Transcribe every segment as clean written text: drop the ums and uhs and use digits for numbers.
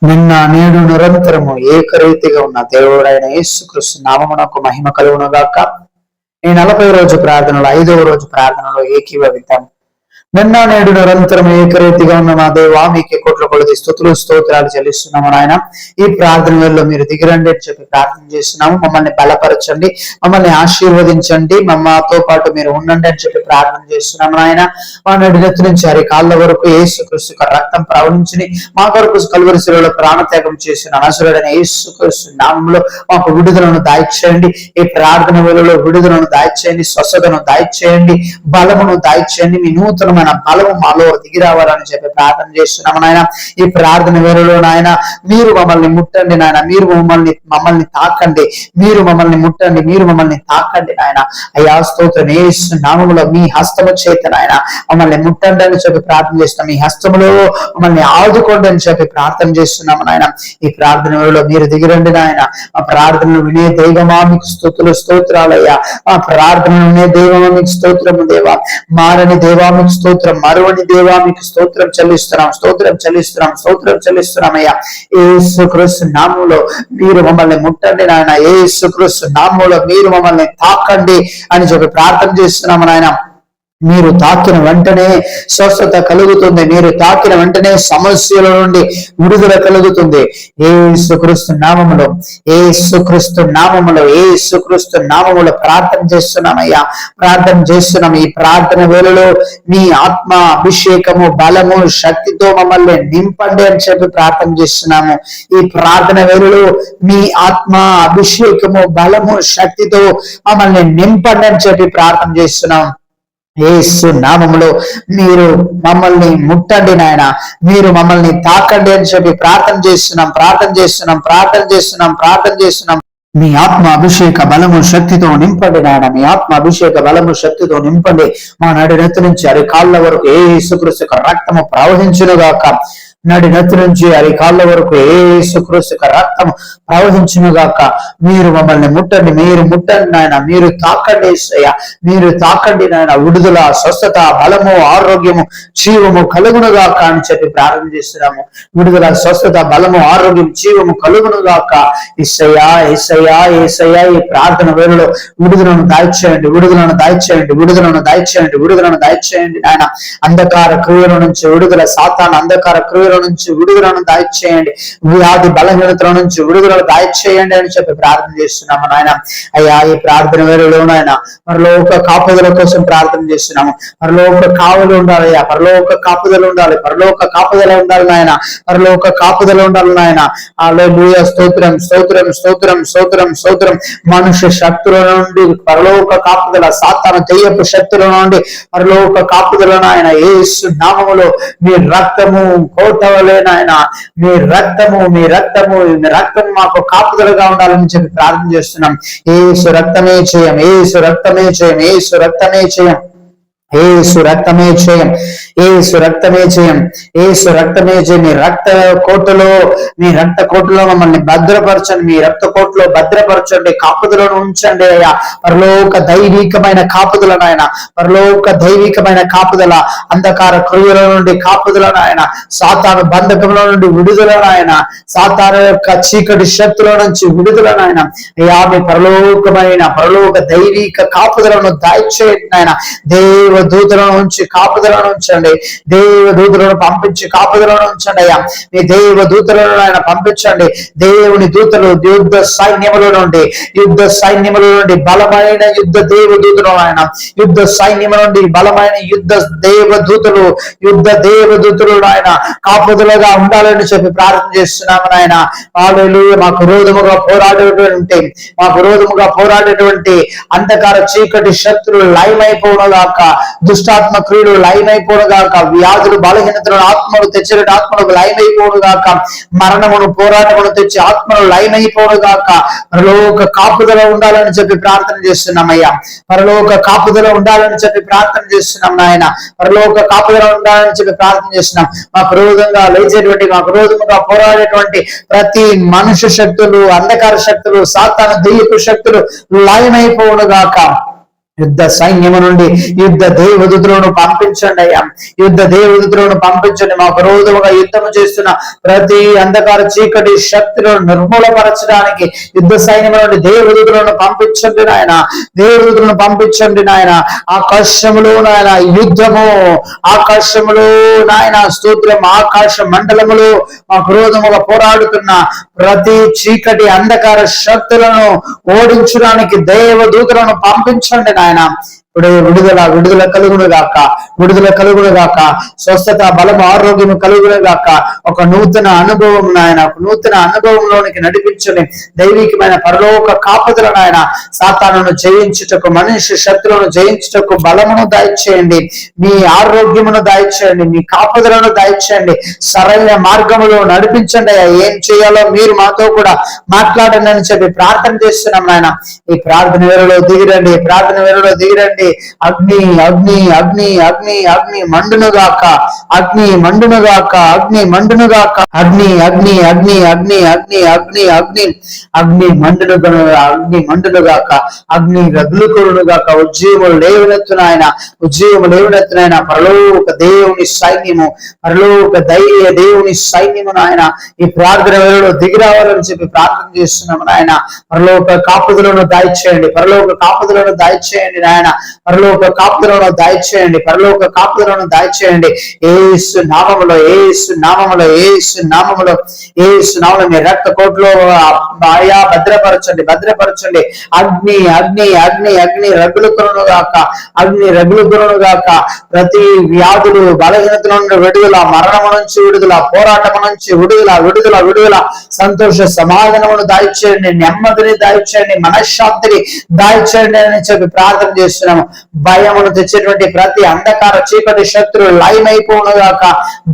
నిన్న నేడు నిరంతరము ఏకరీతిగా ఉన్న దేవుడైన యేసుక్రీస్తు నామమునకు మహిమ కలుగును గాక. ఈ 40వ రోజు ప్రార్థనలో 5వ రోజు ప్రార్థనలో ఏకీభవిద్దాం. నిన్న నేడు నిరంతరం ఏకరీతిగా ఉన్న మా దేవా, మీకే కోట్ల కొలది స్తుతులు స్తోత్రాలు చెల్లిస్తున్నాము నాయన. ఈ ప్రార్థన వేళలో మీరు దిగిరండి అని చెప్పి ప్రార్థన చేస్తున్నాము. మమ్మల్ని బలపరచండి, మమ్మల్ని ఆశీర్వదించండి, మాతో పాటు మీరు ఉండండి అని చెప్పి ప్రార్థన చేస్తున్నాము నాయన. మా నడినెత్తి నుంచి అరి కాళ్ళ వరకు యేసుక్రీస్తు రక్తం ప్రవహించి మా కొరకు కల్వరి శిలువలో ప్రాణత్యాగం చేసిన నజరుడైన యేసుక్రీస్తు నామములో మాకు విడుదలను దాయిచేయండి. ఈ ప్రార్థన వేళలో విడుదలను దాయిచేయండి, స్వస్థతను దాయిచేయండి, బలమును దాయిచేయండి. మీ నూతనమైన బలము మాలో దిగి రావాలని చెప్పి ప్రార్థన చేస్తున్నాము నాయన. ఈ ప్రార్థన వేళలో నాయన మీరు మమ్మల్ని ముట్టండి నాయన, మీరు మమ్మల్ని తాకండి, మీరు మమ్మల్ని ముట్టండి, మీరు మమ్మల్ని తాకండి నాయన. అయ్యా స్తోత్రం, యేసు నామములో మీ హస్తము చేత నాయన మమ్మల్ని ముట్టండి అని చెప్పి ప్రార్థన చేస్తున్నాం. మీ హస్తములో మమ్మల్ని ఆదుకోండి అని చెప్పి ప్రార్థన చేస్తున్నాము నాయన. ఈ ప్రార్థన వేళలో మీరు దిగిరండి నాయన. మా ప్రార్థనలు వినే దైవమా మీకు స్తుతులు స్తోత్రాలయ్యా. మా ప్రార్థనలు వినే దైవమా మీకు స్తోత్రము దేవా. మారని దేవా మీకు స్తోత్రం, మరువని దేవా మీకు స్తోత్రం చెల్లిస్తున్నాం, స్తోత్రం చెల్లిస్తున్నాం, స్తోత్రం చెల్లిస్తున్నామయ్యా. యేసుక్రీస్తు నామములో మీరు మమ్మల్ని ముట్టండి నాయన. యేసుక్రీస్తు నామములో మీరు మమ్మల్ని తాకండి అని చెప్పి ప్రార్థన చేస్తున్నాము నాయన. మీరు తాకిన వెంటనే స్వస్థత కలుగుతుంది, మీరు తాకిన వెంటనే సమస్యల నుండి విడుదల కలుగుతుంది. యేసుక్రీస్తు నామములో, యేసుక్రీస్తు నామములో, యేసుక్రీస్తు నామములో ప్రార్థన చేస్తున్నామయ్యా, ప్రార్థన చేస్తున్నాం. ఈ ప్రార్థన వేళలో మీ ఆత్మ అభిషేకము, బలము, శక్తితో మమ్మల్ని నింపండి అని చెప్పి ప్రార్థన చేస్తున్నాము. ఈ ప్రార్థన వేళలో మీ ఆత్మ అభిషేకము, బలము, శక్తితో మమ్మల్ని నింపండి అని చెప్పి ప్రార్థన చేస్తున్నాం. యేసు నామములో మీరు మమ్మల్ని ముట్టండి నాయన, మీరు మమ్మల్ని తాకండి అని చెప్పి ప్రార్థన చేస్తున్నాం, ప్రార్థన చేస్తున్నాం, ప్రార్థన చేస్తున్నాం, ప్రార్థన చేస్తున్నాం. మీ ఆత్మ అభిషేక బలము శక్తితో నింపండి నాయన, మీ ఆత్మ అభిషేక బలము శక్తితో నింపండి. మా నడినెత్తి నుంచి అరి కాళ్ళ వరకు యేసుక్రీస్తు రక్తము ప్రవహించునుగాక. నడినెత్తి నుంచి అరి కాళ్ళ వరకు యేసుక్రీస్తు రక్తము ప్రవహించునుగాక. మీరు మమ్మల్ని ముట్టండి, మీరు ముట్టండి నాయన, మీరు తాకండి యేసయ్య, మీరు తాకండి నాయన. విడుదల, స్వస్థత, బలము, ఆరోగ్యము, జీవము కలుగునుగాక అని చెప్పి ప్రార్థన చేస్తున్నాము. విడుదల, స్వస్థత, బలము, ఆరోగ్యం, జీవము కలుగునుగాక. యేసయ్యా, యేసయ్యా, యేసయ్యా. ఈ ప్రార్థన వేళలో విడుదలను దాయిచేయండి, విడుదలను దాయిచేయండి, విడుదలను దాయిచేయండి, విడుదలను దాయిచేయండి నాయన. అంధకార క్రియల నుంచి విడుదల, సాతాను అంధకార క్రియల నుంచి విడుదలను దాయిచేయండి, వ్యాధి బలహీనతల నుంచి విడుదలను దాయిచేయండి అని చెప్పి ప్రార్థన చేస్తున్నాము నాయన. అయ్యా ఈ ప్రార్థన వేళలో నాయన పరలోక కాపుదల కోసం ప్రార్థన చేస్తున్నాము. పరలోక కాపుదల ఉండాలి అయ్యా, పరలోక కాపుదల ఉండాలి, పరలోక కాపుదల ఉండాలి నాయన, పరలోక కాపుదల ఉండాలి నాయన. హల్లెలూయా, స్తోత్రం, స్తోత్రం, స్తోత్రం, స్తోత్రం, స్తోత్రం. మనుష్య శక్తుల నుండి పరలోక కాపుదల, సాతాను దెయ్యపు శక్తుల నుండి పరలోక కాపుదల నాయన. యేసు నామములో మీ రక్తము కోట వలె నాయన, మీ రక్తము, మీ రక్తము, మీ రక్తం మాకు కాపుదలగా ఉండాలని చెప్పి ప్రార్థన చేస్తున్నాం. యేసు రక్తమే చేయం, యేసు రక్తమే చేయం, యేసు రక్తమే చేయం, యేసు రక్తమే చేయం, యేసు రక్తమే చేయం, యేసు రక్తమే చేయం. మీ రక్త కోటలో, మీ రక్త కోటలో మమ్మల్ని భద్రపరచండి, మీ రక్త కోటలో భద్రపరచండి, కాపుదలను ఉంచండి అయ్యా. పరలోక దైవికమైన కాపుదల నాయన, పరలోక దైవికమైన కాపుదల, అంధకార క్రియల నుండి కాపుదల నాయన, సాతాను బంధకముల నుండి విడుదల నాయన, సాతాను యొక్క చీకటి శక్తుల నుంచి విడుదల నాయన. అయ్యా మీ పరలోక దైవిక కాపుదలను దాయిచేయండి నాయన. దూతలను ఉంచి కాపుదలను ఉంచండి, దేవదూతలను పంపించి కాపుదలను ఉంచండి అయ్యా. మీ దేవదూతలను ఆయన పంపించండి. దేవుని దూతలు యుద్ధ సైన్యముల నుండి బలమైన యుద్ధ దేవదూతలు ఆయన, యుద్ధ సైన్యముల నుండి బలమైన యుద్ధ దేవదూతలు ఆయన కాపుదలుగా ఉండాలని చెప్పి ప్రార్థన చేస్తున్నాము నాయన. హల్లెలూయా. మాకు విరోధముగా పోరాడేటువంటి అంధకార చీకటి శక్తులు లయమైపోవునుగాక, దుష్టాత్మ క్రియలు లయమైపోనుగాక, వ్యాధులు బలహీనతలను ఆత్మలు తెచ్చిన ఆత్మలకు లయమైపోనుగాక, మరణమును పోరాటమును తెచ్చి ఆత్మలు లయమైపోనుగాక. పరలోక కాపుదల ఉండాలని చెప్పి ప్రార్థన చేస్తున్నామయ్యా, పరలోక కాపుదల ఉండాలని చెప్పి ప్రార్థన చేస్తున్నాం నాయన, పరలోక కాపుదల ఉండాలని చెప్పి ప్రార్థన చేస్తున్నాం. మాకు విరోధంగా లేచేటువంటి, మాకు విరోధముగా పోరాడేటువంటి ప్రతి మనుష్య శక్తులు, అంధకార శక్తులు, సాతాను దెయ్యపు శక్తులు లయమైపోనుగాక. యుద్ధ సైన్యము నుండి యుద్ధ దేవదూతలను పంపించండి అయ్యా. యుద్ధ దేవదూతలను పంపించండి. మాకు విరోధముగా యుద్ధము చేస్తున్న ప్రతి అంధకార చీకటి శక్తులను నిర్మూలపరచడానికి యుద్ధ సైన్యము నుండి దేవదూతలను పంపించండి నాయన. దేవదూతలను పంపించండి నాయన. ఆకాశములో నాయన యుద్ధము, ఆకాశములో నాయన స్తోత్రం, ఆకాశ మండలములో మాకు విరోధముగా పోరాడుతున్న ప్రతి చీకటి అంధకార శక్తులను ఓడించడానికి దేవదూతలను పంపించండి నాయన. ఇప్పుడు విడుదల కలుగును గాక, విడుదల కలుగును గాక, స్వస్థత, బలము, ఆరోగ్యము కలుగును గాక. ఒక నూతన అనుభవం నాయన, ఒక నూతన అనుభవంలోనికి నడిపించండి. దైవికమైన పరలోక కాపుదల నాయన, సాతానును జయించుటకు, మనిషి శత్రువును జయించుటకు బలమును దయచేయండి, మీ ఆరోగ్యమును దయచేయండి, మీ కాపుదలను దయచేయండి, సరైన మార్గములో నడిపించండి. ఏం చేయాలో మీరు మాతో కూడా మాట్లాడండి అని చెప్పి ప్రార్థన చేస్తున్నాం నాయన. ఈ ప్రార్థన వేళలో దిగిరండి, ప్రార్థన వేళలో దిగిరండి. అగ్ని అగ్ని అగ్ని అగ్ని అగ్ని మండునుగాక, అగ్ని మండునుగాక, అగ్ని మండునుగాక, అగ్ని అగ్ని అగ్ని అగ్ని అగ్ని అగ్ని అగ్ని అగ్ని మండునుగా, అగ్ని మండునుగాక, అగ్ని రగులుకొనుగాక. ఉజ్జీవములు లేవనెత్తున ఆయన, ఉజ్జీవము లేవనెత్తున ఆయన. పరలోక దేవుని సైన్యము, పరలోక ధైర్య దేవుని సైన్యము నాయన ఈ ప్రార్థన వేళలో దిగిరావాలని చెప్పి ప్రార్థన చేస్తున్నాము నాయన. పరలోక కాపుదలను దయచేయండి, పరలోక కాపుదలను దయచేయండి నాయన. పరలోక కాపుదలను దయచేయండి, పరలోక కాపుదలను దయచేయండి. యేసు నామములో, యేసు నామములో, యేసు నామములో, యేసు నామములో మీ రక్త కోట్లో ఆయా భద్రపరచండి, భద్రపరచండి. అగ్ని అగ్ని అగ్ని అగ్ని రగులుకొనును గాక, అగ్ని రగులుకొనును గాక. ప్రతి వ్యాధులు, బలహీనతల నుండి విడుదల, మరణము నుంచి విడుదల, పోరాటము నుంచి విడుదల, విడుదల విడుదల. సంతోష సమాధానమును దయచేయండి, నెమ్మదిని దయచేయండి, మనశ్శాంతిని దయచేయండి అని చెప్పి ప్రార్థన చేస్తున్నాము. భయమును తెచ్చేటువంటి ప్రతి అంధకార చీకటి శత్రువు లయమైపోనుగాక.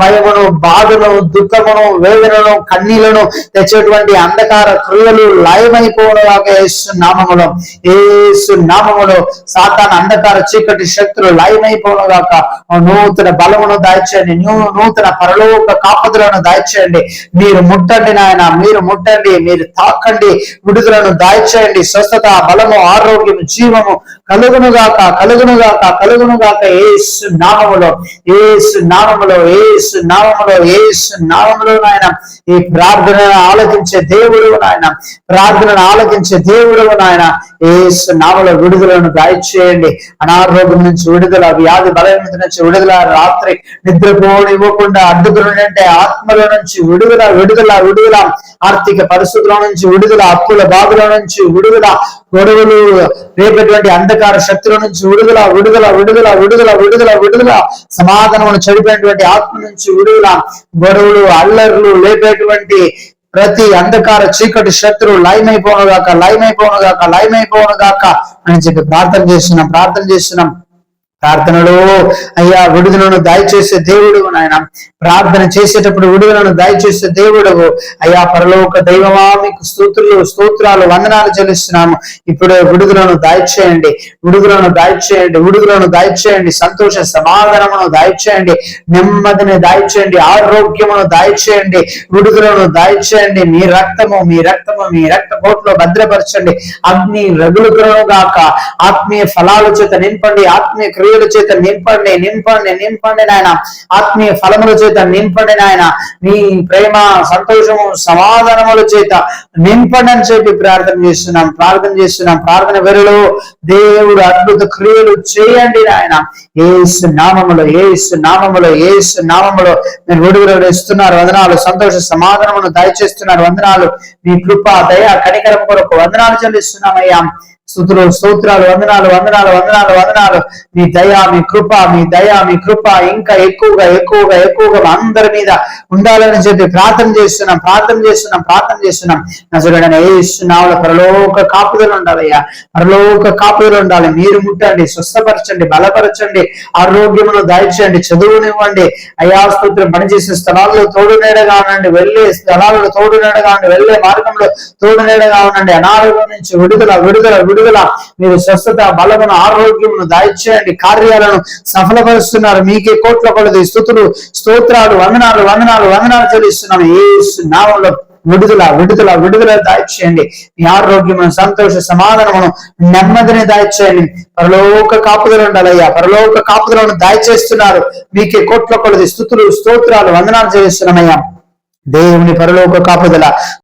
భయమును, బాధను, దుఃఖమును, వేదనను, కన్నీలను తెచ్చేటువంటి అంధకార క్రియలు లయమైపోనుగాక. యేసు నామములో, యేసు నామములో సాతాను అంధకార చీకటి శక్తులు లయమైపోనుగాక. నూతన బలమును దాయిచేయండి, నూతన పరలోక కాపుదలను దాయిచేయండి. మీరు ముట్టండి నాయన, మీరు ముట్టండి, మీరు తాకండి, విడుదలను దాయిచేయండి. స్వస్థత, బలము, ఆరోగ్యము, జీవము కలుగునుగాక, కలుగునుగాక, కలుగునుగాక. యేసు నామములో, యేసు నామములో, యేసు నామములో, యేసు నామములో నాయన. ఈ ప్రార్థనను ఆలకించే దేవుడు నాయన, ప్రార్థనను ఆలకించే దేవుడు నాయన. యేసు నామములో విడుదలను దయచేయండి. అనారోగ్యం నుంచి విడుదల, వ్యాధి బలహీనత నుంచి విడుదల, రాత్రి నిద్రపోనివ్వకుండా అడ్డుకున్నట్టే ఆత్మల నుంచి విడుదల, విడుదల విడుదల. ఆర్థిక పరిస్థితుల నుంచి విడుదల, అప్పుల బాధల నుంచి విడుదల, గొడవలు రేపటువంటి అంధకార శక్తుల నుంచి విడుదల, విడుదల విడుదల విడుదల విడుదల విడుదల. సమాధానమును చెడిపోయినటువంటి ఆత్మ నుంచి విడుదల, గొడవలు, అల్లర్లు లేపేటువంటి ప్రతి అంధకార చీకటి శత్రువు లయమైపోనుగాక, లయమైపోనుగాక, లయమైపోనుగాక అని చెప్పి ప్రార్థన చేస్తున్నాం, ప్రార్థన చేస్తున్నాం. ప్రార్థనలో అయ్యా విడుదలను దయచేసే దేవుడు నాయన. ప్రార్థన చేసేటప్పుడు విడుదలను దయచేసే దేవుడు అయ్యా. పరలోక దైవమా మీకు స్తోత్రాలు, వందనాలు చెల్లిస్తున్నాము. ఇప్పుడు విడుదలను దయచేయండి, విడుదలను దయచేయండి, విడుదలను దయచేయండి. సంతోష సమాధానమును దయచేయండి, నెమ్మదిని దయచేయండి, ఆరోగ్యమును దయచేయండి, విడుదలను దయచేయండి. మీ రక్తము, మీ రక్తము, మీ రక్త కోట్లో భద్రపరచండి. అగ్ని రగులుకొనును గాక. ఆత్మీయ ఫలాల చేత నింపండి, ఆత్మీయ క్రియల చేత నింపండి, నింపండి, నింపండి నాయన. ఆత్మీయ ఫలముల చేత నింపండి నాయన. మీ ప్రేమ, సంతోషము, సమాధానముల చేత నింపండి అని చెప్పి ప్రార్థన చేస్తున్నాం, ప్రార్థన చేస్తున్నాం. ప్రార్థన వేళలో దేవుడు అద్భుత క్రియలు చేయండి నాయన. యేసు నామములో, యేసు నామములో, యేసు నామములో మీరు విడుదల ఇస్తున్నారు. వందనాలు. సంతోష సమాధానమును దయచేస్తున్నారు. వందనాలు. మీ కృప, దయ, కనికరం కొరకు వందనాలు చెల్లిస్తున్నామయ్యా. స్తుతులు, స్తోత్రాలు, వందనాలు, వందనాలు, వందనాలు, వందనాలు. మీ దయ, మీ కృప, మీ దయ, మీ కృప ఇంకా ఎక్కువగా ఎక్కువగా ఎక్కువగా అందరి మీద ఉండాలని చెప్పి ప్రార్థన చేస్తున్నాం, ప్రార్థన చేస్తున్నాం, ప్రార్థన చేస్తున్నాం. నజరేయుడైన యేసు నామములో పరలోక కాపుదల ఉండాలయ్యా, పరలోక కాపుదల ఉండాలి. మీరు ముట్టండి, స్వస్థపరచండి, బలపరచండి, ఆరోగ్యమును దయచేయండి, చదువునివ్వండి అయ్యా. స్తోత్రం. పనిచేసే స్థలాల్లో తోడునేడగా ఉండండి, వెళ్ళే స్థలాల్లో తోడునేడగా ఉండండి, వెళ్ళే మార్గంలో తోడునేడగా ఉండండి. అనారోగ్యం నుంచి విడుదల, విడుదల విడుదల. మీరు స్వస్థత, బలమును, ఆరోగ్యమును దయచేయండి. కార్యాలను సఫలపరుస్తున్నారు. మీకే కోట్ల కొలది స్తుతులు, స్తోత్రాలు, వందనాలు, వందనాలు, వందనాలు చెల్లిస్తున్నాము. యేసు నామములో విడుదల విడుదల విడుదల దాయిచేయండి. మీ ఆరోగ్యమును, సంతోష సమాధానమును, నెమ్మదిని దాయిచేయండి. పరలోక కాపుదలు ఉండాలయ్యా, పరలోక కాపుదలను దాయిచేస్తున్నారు. మీకే కోట్ల కొలది స్తుతులు, స్తోత్రాలు, వందనాలు చేస్తున్నామయ్యా. దేవుని పరలోక కాపుదల